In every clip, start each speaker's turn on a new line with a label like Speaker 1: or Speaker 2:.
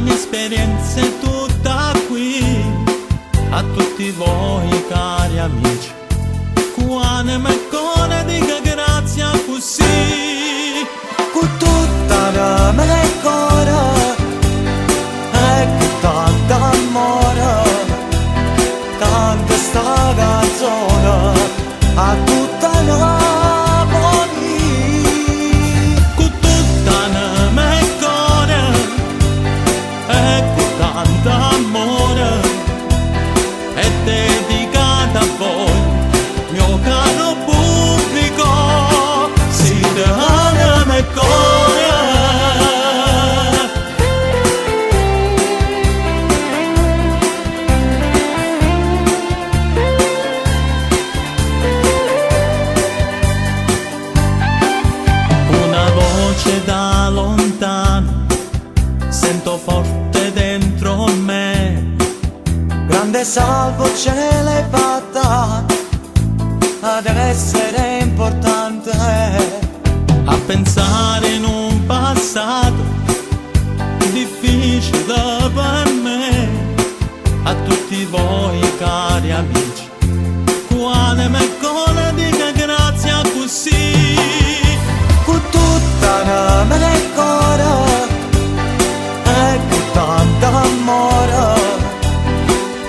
Speaker 1: mia esperienza è tutta qui. A tutti voi cari amici, quando me cone dica grazie così.
Speaker 2: Con tutta la mia cuore e con tanto amore canta sta canzone a tutta Napoli.
Speaker 1: Con tutta la mia cuore e con tanto amore è dedicata a voi, mio caro pubblico, siete anima e cuore. Una voce da lontano sento forte dentro me,
Speaker 2: Grande salvo ce l'hai fatta ad essere importante.
Speaker 1: a pensare in un passato difficile per me. A tutti voi cari amici, quando me cone dica grazie così.
Speaker 2: Con tutta la mia cuore e con tanto amore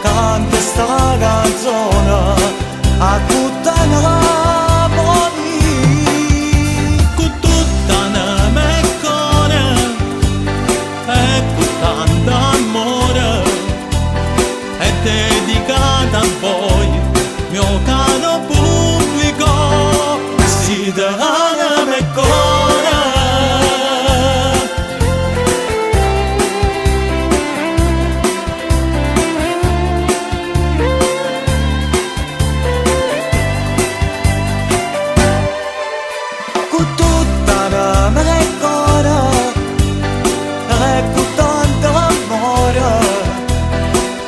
Speaker 2: canta sta canzone a tutta Napoli.
Speaker 1: Con tutta la mia cuore e con tanto amore è dedicata a voi, mio caro pubblico, siete anima e cuore.
Speaker 2: Con tutta la mia cuore e con tanto amore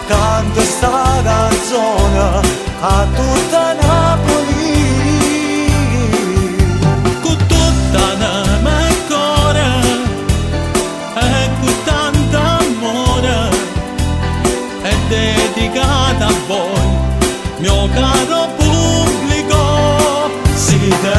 Speaker 2: canta sta canzone a tutta Napoli.
Speaker 1: Con tutta la mia cuore e con tanto amore è dedicata a voi, mio caro pubblico, siete